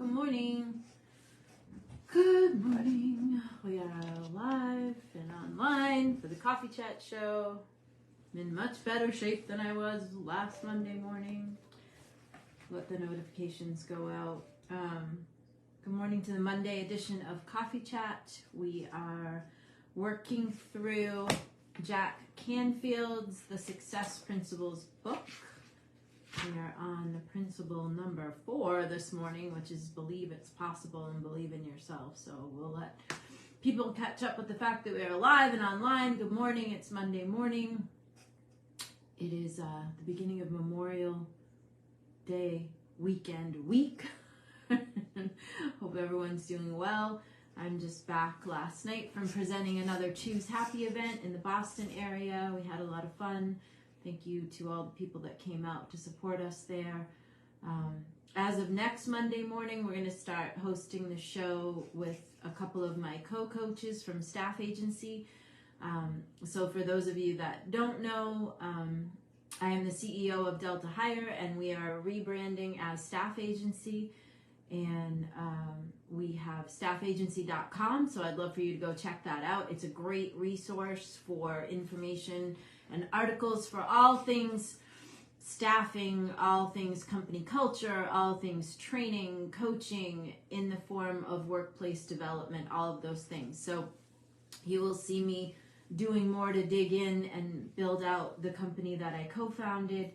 Good morning. Good morning. We are live and online for the Coffee Chat show. I'm in much better shape than I was last Monday morning. Let the notifications go out. Good morning to the Monday edition of Coffee Chat. We are working through Jack Canfield's The Success Principles book. We are on principle number 4 this morning, which is believe it's possible and believe in yourself. So we'll let people catch up with the fact that we are live and online. Good morning. It's Monday morning. It is the beginning of Memorial Day weekend week. Hope everyone's doing well. I'm just back last night from presenting another Choose Happy event in the Boston area. We had a lot of fun. Thank you to all the people that came out to support us there. As of next Monday morning, we're going to start hosting the show with a couple of my co-coaches from Staff Agency. So for those of you that don't know, I am the CEO of Delta Hire, and we are rebranding as Staff Agency. And we have staffagency.com, so I'd love for you to go check that out. It's a great resource for information and articles for all things staffing, all things company culture, all things training, coaching in the form of workplace development, all of those things. So you will see me doing more to dig in and build out the company that I co-founded.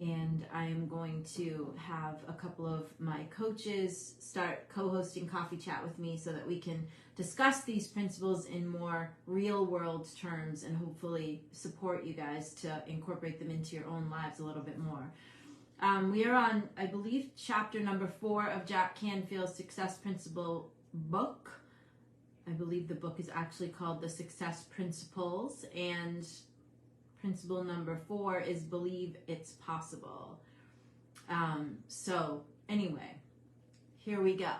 And I am going to have a couple of my coaches start co-hosting Coffee Chat with me so that we can discuss these principles in more real world terms and hopefully support you guys to incorporate them into your own lives a little bit more. We are on, I believe, chapter number 4 of Jack Canfield's Success Principle book. I believe the book is actually called The Success Principles, and principle number 4 is believe it's possible. So anyway, here we go.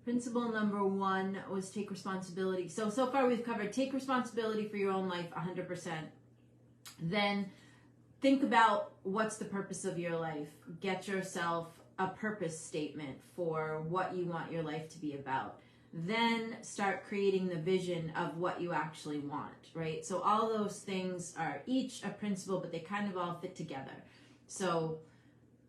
Principle number 1 was take responsibility. So far we've covered take responsibility for your own life 100%. Then think about what's the purpose of your life. Get yourself a purpose statement for what you want your life to be about. Then start creating the vision of what you actually want, right? So all those things are each a principle, but they kind of all fit together. So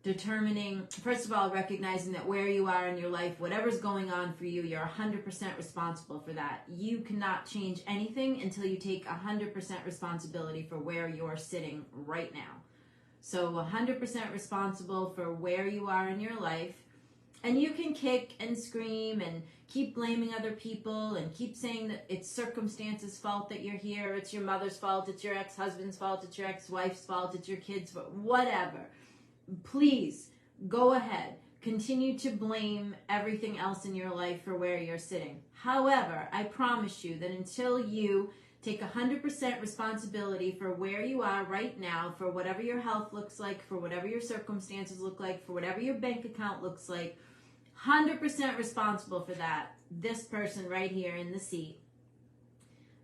determining, first of all, recognizing that where you are in your life, whatever's going on for you, you're 100% responsible for that. You cannot change anything until you take 100% responsibility for where you're sitting right now. So 100% responsible for where you are in your life. And you can kick and scream and keep blaming other people and keep saying that it's circumstances' fault that you're here, it's your mother's fault, it's your ex-husband's fault, it's your ex-wife's fault, it's your kids' fault, whatever. Please go ahead. Continue to blame everything else in your life for where you're sitting. However, I promise you that until you take 100% responsibility for where you are right now, for whatever your health looks like, for whatever your circumstances look like, for whatever your bank account looks like, 100% responsible for that, this person right here in the seat,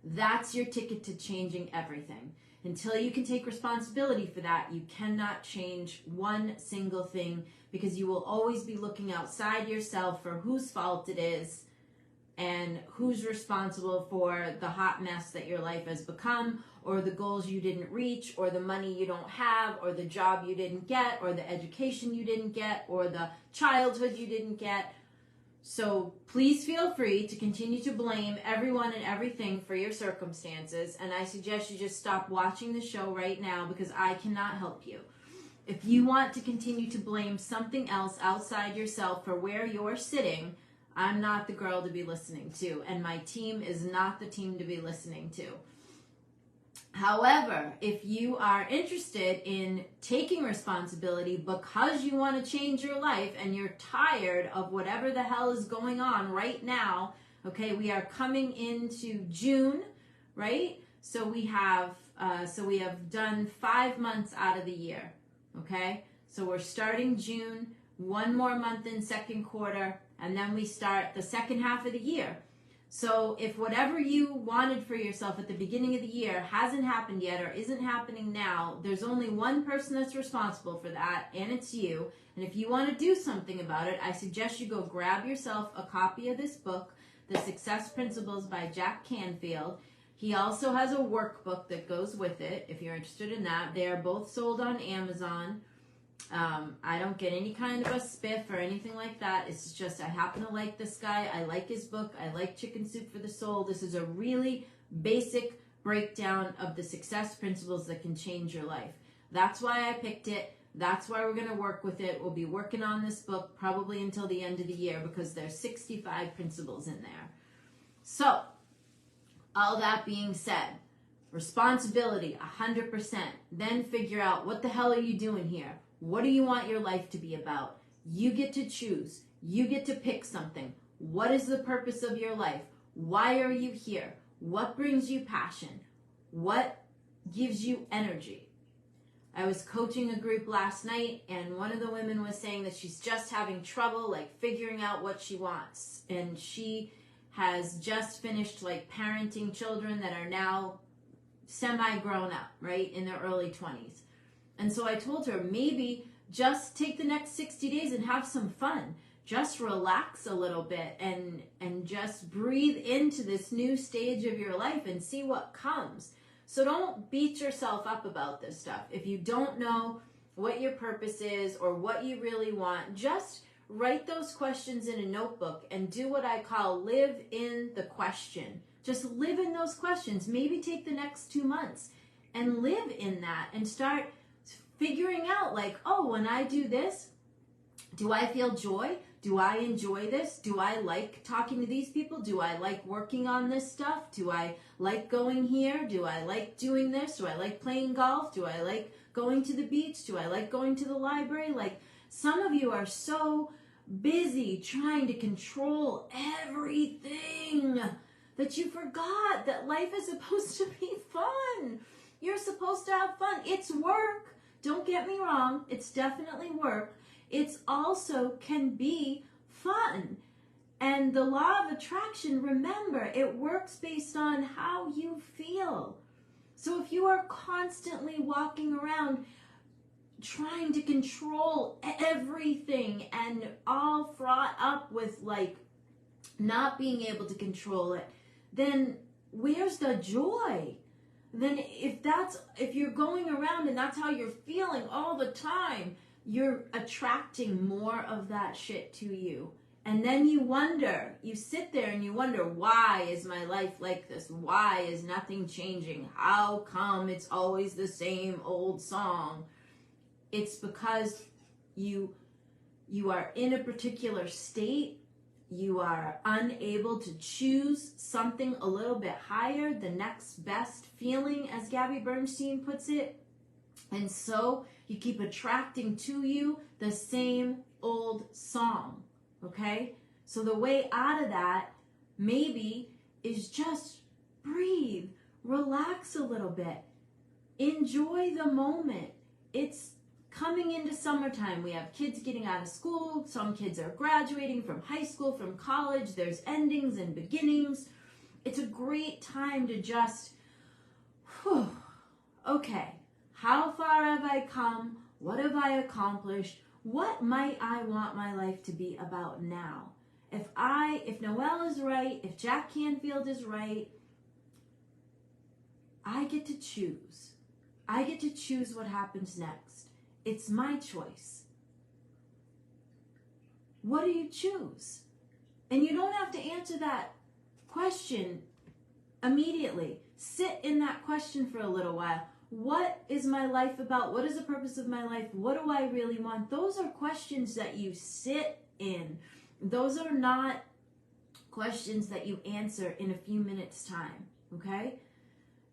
that's your ticket to changing everything. Until you can take responsibility for that, you cannot change one single thing, because you will always be looking outside yourself for whose fault it is and who's responsible for the hot mess that your life has become, or the goals you didn't reach, or the money you don't have, or the job you didn't get, or the education you didn't get, or the childhood you didn't get. So please feel free to continue to blame everyone and everything for your circumstances, and I suggest you just stop watching the show right now, because I cannot help you. If you want to continue to blame something else outside yourself for where you're sitting, I'm not the girl to be listening to, and my team is not the team to be listening to. However, if you are interested in taking responsibility because you want to change your life and you're tired of whatever the hell is going on right now, okay, we are coming into June, right? So we have done 5 months out of the year, okay? So we're starting June, 1 more month in second quarter, and then we start the second half of the year. So if whatever you wanted for yourself at the beginning of the year hasn't happened yet or isn't happening now, there's only one person that's responsible for that, and it's you. And if you want to do something about it, I suggest you go grab yourself a copy of this book, The Success Principles by Jack Canfield. He also has a workbook that goes with it, if you're interested in that. They are both sold on Amazon. I don't get any kind of a spiff or anything like that. It's just I happen to like this guy. I like his book. I like Chicken Soup for the Soul. This is a really basic breakdown of the success principles that can change your life. That's why I picked it. That's why we're going to work with it. We'll be working on this book probably until the end of the year because there's 65 principles in there. So, all that being said, responsibility, 100%. Then figure out what the hell are you doing here? What do you want your life to be about? You get to choose. You get to pick something. What is the purpose of your life? Why are you here? What brings you passion? What gives you energy? I was coaching a group last night, and one of the women was saying that she's just having trouble, like, figuring out what she wants. And she has just finished, like, parenting children that are now semi-grown up, right, in their early 20s. And so I told her, maybe just take the next 60 days and have some fun. Just relax a little bit and just breathe into this new stage of your life and see what comes. So don't beat yourself up about this stuff. If you don't know what your purpose is or what you really want, just write those questions in a notebook and do what I call live in the question. Just live in those questions. Maybe take the next 2 months and live in that and start figuring out, like, oh, when I do this, do I feel joy? Do I enjoy this? Do I like talking to these people? Do I like working on this stuff? Do I like going here? Do I like doing this? Do I like playing golf? Do I like going to the beach? Do I like going to the library? Like, some of you are so busy trying to control everything that you forgot that life is supposed to be fun. You're supposed to have fun. It's work. Don't get me wrong. It's definitely work. It's also can be fun. And the law of attraction, remember, it works based on how you feel. So if you are constantly walking around trying to control everything and all fraught up with, like, not being able to control it, then where's the joy? Then if you're going around and that's how you're feeling all the time, you're attracting more of that shit to you. And then you sit there and you wonder, why is my life like this? Why is nothing changing? How come it's always the same old song? It's because you are in a particular state. You are unable to choose something a little bit higher, the next best feeling, as Gabby Bernstein puts it. And so you keep attracting to you the same old song, okay? So the way out of that maybe is just breathe, relax a little bit, enjoy the moment. It's coming into summertime. We have kids getting out of school. Some kids are graduating from high school, from college. There's endings and beginnings. It's a great time to just, okay, how far have I come? What have I accomplished? What might I want my life to be about now? If Noelle is right, if Jack Canfield is right, I get to choose. I get to choose what happens next. It's my choice. What do you choose? And you don't have to answer that question immediately. Sit in that question for a little while. What is my life about? What is the purpose of my life? What do I really want? Those are questions that you sit in. Those are not questions that you answer in a few minutes' time, okay?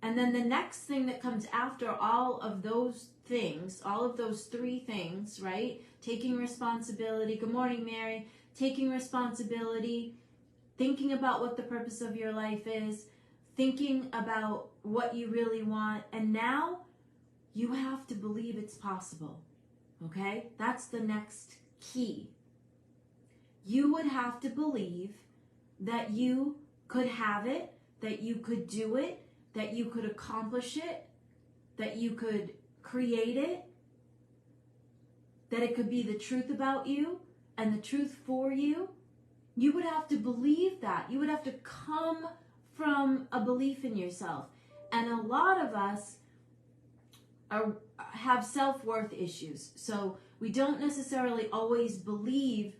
And then the next thing that comes after all of those things, all of those three things, right? Taking responsibility. Good morning, Mary. Taking responsibility, thinking about what the purpose of your life is, thinking about what you really want, and now you have to believe it's possible, okay? That's the next key. You would have to believe that you could have it, that you could do it, that you could accomplish it, that you could create it, that it could be the truth about you and the truth for you, you would have to believe that. You would have to come from a belief in yourself. And a lot of us have self-worth issues. So we don't necessarily always believe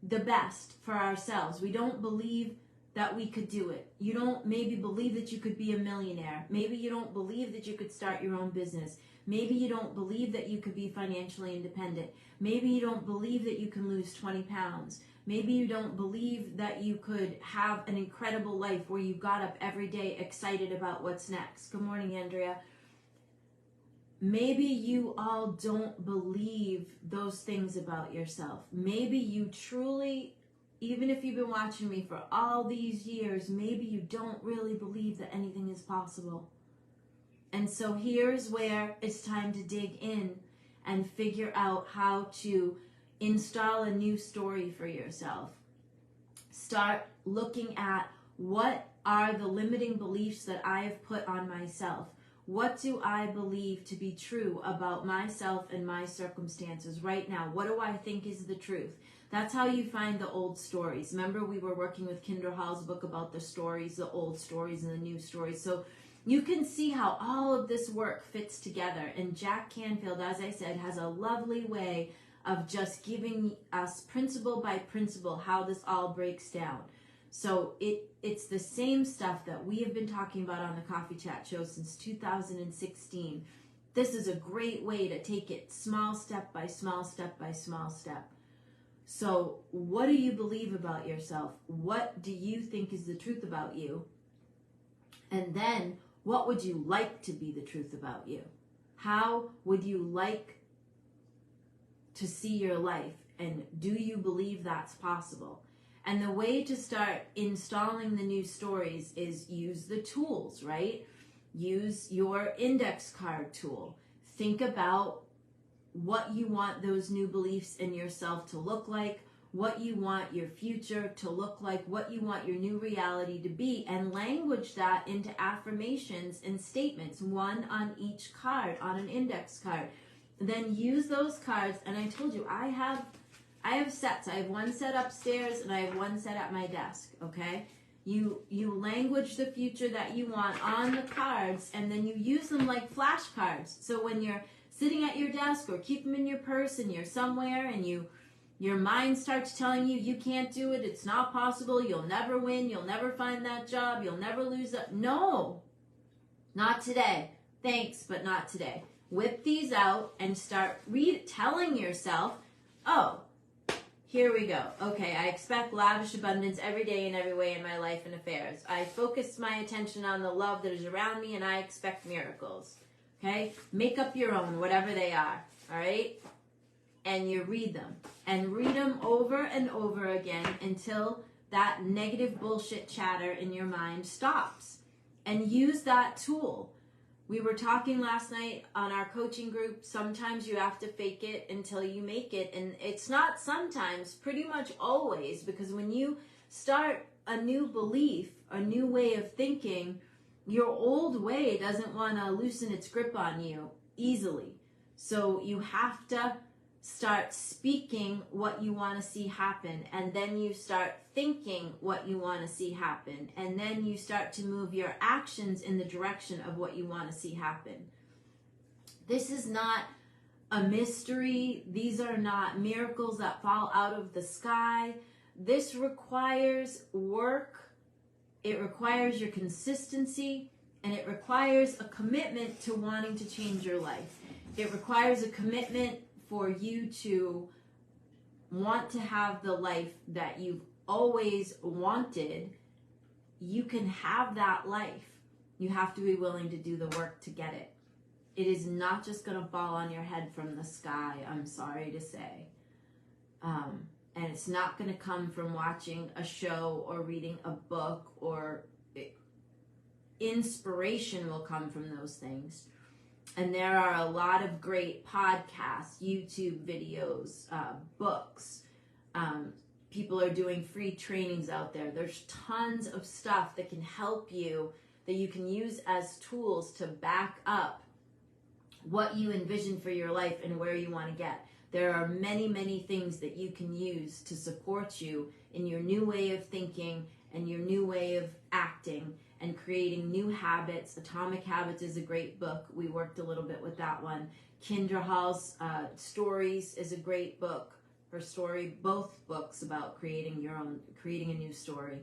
the best for ourselves. We don't believe that we could do it. You don't maybe believe that you could be a millionaire. Maybe you don't believe that you could start your own business. Maybe you don't believe that you could be financially independent. Maybe you don't believe that you can lose 20 pounds. Maybe you don't believe that you could have an incredible life where you got up every day excited about what's next. Good morning, Andrea. Maybe you all don't believe those things about yourself. Maybe you truly, even if you've been watching me for all these years, maybe you don't really believe that anything is possible. And so here's where it's time to dig in and figure out how to install a new story for yourself. Start looking at what are the limiting beliefs that I have put on myself. What do I believe to be true about myself and my circumstances right now? What do I think is the truth? That's how you find the old stories. Remember, we were working with Kinder Hall's book about the stories, the old stories and the new stories. So you can see how all of this work fits together. And Jack Canfield, as I said, has a lovely way of just giving us principle by principle how this all breaks down. So it's the same stuff that we have been talking about on the Coffee Chat Show since 2016. This is a great way to take it small step by small step by small step. So what do you believe about yourself? What do you think is the truth about you? And then what would you like to be the truth about you? How would you like to see your life? And do you believe that's possible? And the way to start installing the new stories is use the tools, right? Use your index card tool. Think about what you want those new beliefs in yourself to look like, what you want your future to look like, what you want your new reality to be, and language that into affirmations and statements, one on each card, on an index card. Then use those cards, and I told you, I have sets. I have one set upstairs and I have one set at my desk, okay? You language the future that you want on the cards, and then you use them like flashcards. So when you're sitting at your desk or keep them in your purse and you're somewhere and your mind starts telling you you can't do it, it's not possible, you'll never win, you'll never find that job, you'll never lose that. No, not today. Thanks, but not today. Whip these out and start telling yourself, oh, here we go. Okay, I expect lavish abundance every day in every way in my life and affairs. I focus my attention on the love that is around me, and I expect miracles. Okay? Make up your own, whatever they are. All right? And you read them. And read them over and over again until that negative bullshit chatter in your mind stops. And use that tool. We were talking last night on our coaching group, sometimes you have to fake it until you make it. And it's not sometimes, pretty much always, because when you start a new belief, a new way of thinking, your old way doesn't want to loosen its grip on you easily. So you have to start speaking what you want to see happen, and then you start thinking what you want to see happen, and then you start to move your actions in the direction of what you want to see happen. This is not a mystery. These are not miracles that fall out of the sky. This requires work. It requires your consistency, and it requires a commitment to wanting to change your life. It requires a commitment for you to want to have the life that you've always wanted. You can have that life. You have to be willing to do the work to get it. It is not just going to fall on your head from the sky, I'm sorry to say. And it's not going to come from watching a show or reading a book, or inspiration will come from those things. And there are a lot of great podcasts, YouTube videos, books, people are doing free trainings out there. There's tons of stuff that can help you, that you can use as tools to back up what you envision for your life and where you want to get. There are many, many things that you can use to support you in your new way of thinking and your new way of acting and creating new habits. Atomic Habits is a great book. We worked a little bit with that one. Kendra Hall's Stories is a great book. Her story, both books about creating a new story.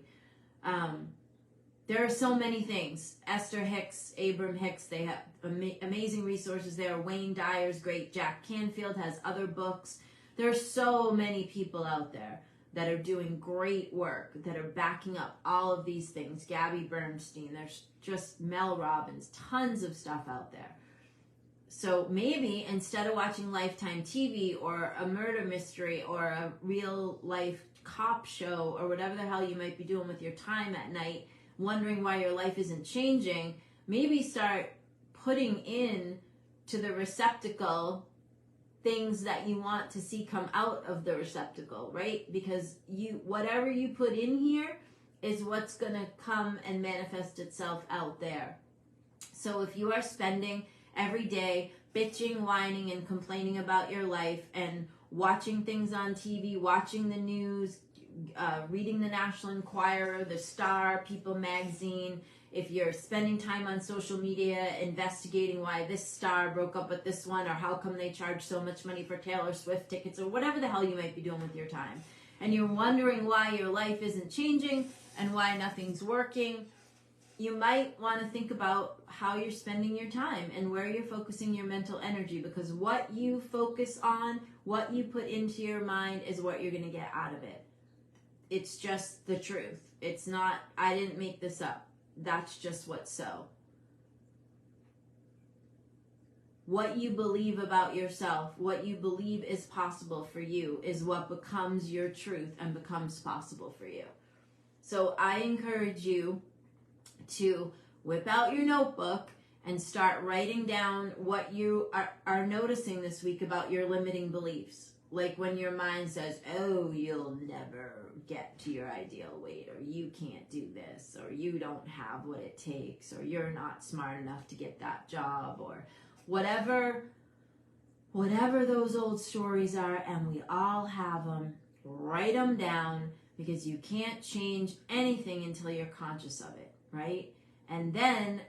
There are so many things. Esther Hicks, Abram Hicks, they have amazing resources there. Wayne Dyer's great. Jack Canfield has other books. There are so many people out there that are doing great work, that are backing up all of these things. Gabby Bernstein, there's just Mel Robbins, tons of stuff out there. So maybe instead of watching Lifetime TV or a murder mystery or a real life cop show or whatever the hell you might be doing with your time at night, wondering why your life isn't changing, maybe start putting in to the receptacle things that you want to see come out of the receptacle, right? Because whatever you put in here is what's going to come and manifest itself out there. So if you are spending every day bitching, whining, and complaining about your life and watching things on TV, watching the news, reading the National Enquirer, the Star, People magazine, if you're spending time on social media investigating why this star broke up with this one or how come they charge so much money for Taylor Swift tickets or whatever the hell you might be doing with your time, and you're wondering why your life isn't changing and why nothing's working, you might want to think about how you're spending your time and where you're focusing your mental energy, because what you focus on, what you put into your mind is what you're going to get out of it. It's just the truth. It's not, I didn't make this up. That's just what's so. What you believe about yourself, what you believe is possible for you, is what becomes your truth and becomes possible for you. So I encourage you to whip out your notebook and start writing down what you are noticing this week about your limiting beliefs. Like when your mind says, oh, you'll never get to your ideal weight, or you can't do this, or you don't have what it takes, or you're not smart enough to get that job, or whatever those old stories are, and we all have them. Write them down, because you can't change anything until you're conscious of it, right? And then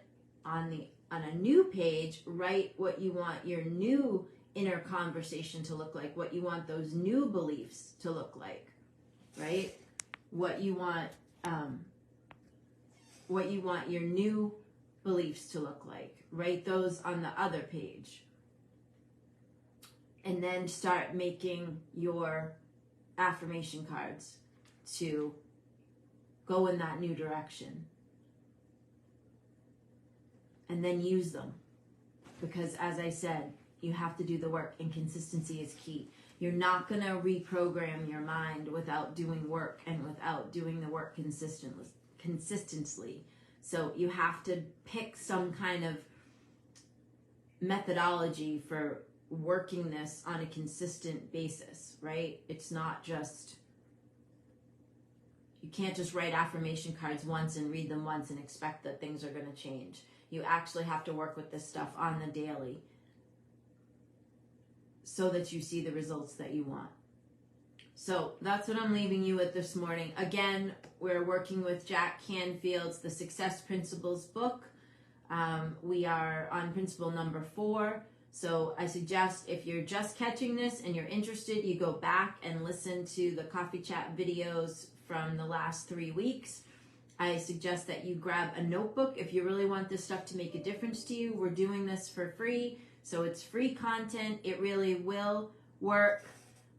on a new page, write what you want your new inner conversation to look like, what you want those new beliefs to look like, right? What you want your new beliefs to look like. Write those on the other page. And then start making your affirmation cards to go in that new direction. And then use them. Because as I said, you have to do the work, and consistency is key. You're not going to reprogram your mind without doing work and without doing the work consistently. So you have to pick some kind of methodology for working this on a consistent basis, right? It's not just, you can't just write affirmation cards once and read them once and expect that things are going to change. You actually have to work with this stuff on the daily, so that you see the results that you want. So that's what I'm leaving you with this morning. Again, we're working with Jack Canfield's The Success Principles book. We are on principle number 4. So I suggest if you're just catching this and you're interested, you go back and listen to the coffee chat videos from the last 3 weeks. I suggest that you grab a notebook if you really want this stuff to make a difference to you. We're doing this for free. So it's free content. It really will work.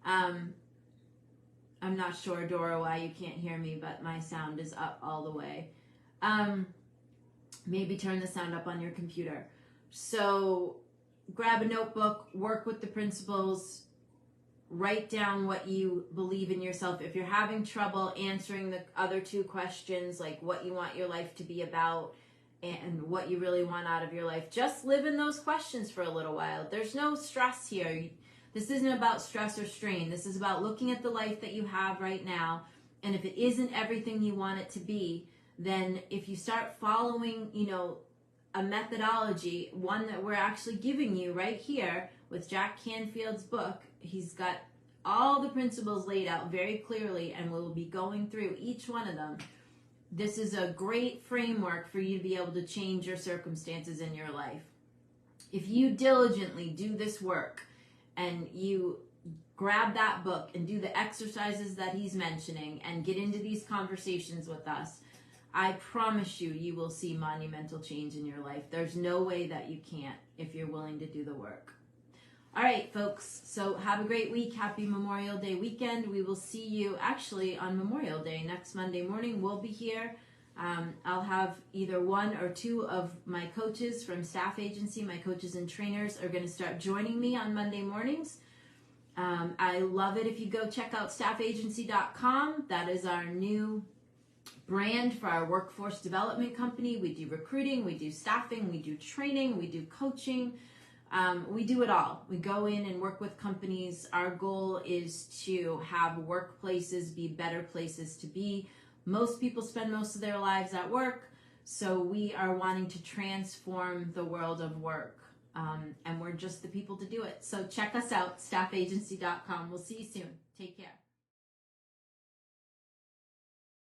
I'm not sure, Dora, why you can't hear me, but my sound is up all the way. Maybe turn the sound up on your computer. So grab a notebook, work with the principles, write down what you believe in yourself. If you're having trouble answering the other 2 questions, like what you want your life to be about, and what you really want out of your life, just live in those questions for a little while. There's no stress here. This isn't about stress or strain. This is about looking at the life that you have right now. And if it isn't everything you want it to be, then if you start following, a methodology, one that we're actually giving you right here with Jack Canfield's book, he's got all the principles laid out very clearly, and we'll be going through each one of them. This is a great framework for you to be able to change your circumstances in your life. If you diligently do this work and you grab that book and do the exercises that he's mentioning and get into these conversations with us, I promise you, you will see monumental change in your life. There's no way that you can't if you're willing to do the work. All right, folks, so have a great week. Happy Memorial Day weekend. We will see you actually on Memorial Day. Next Monday morning, we'll be here. I'll have either one or two of my coaches from Staff Agency, my coaches and trainers, are going to start joining me on Monday mornings. I love it if you go check out staffagency.com. That is our new brand for our workforce development company. We do recruiting, we do staffing, we do training, we do coaching. We do it all. We go in and work with companies. Our goal is to have workplaces be better places to be. Most people spend most of their lives at work, so we are wanting to transform the world of work, and we're just the people to do it. So check us out, staffagency.com. We'll see you soon. Take care.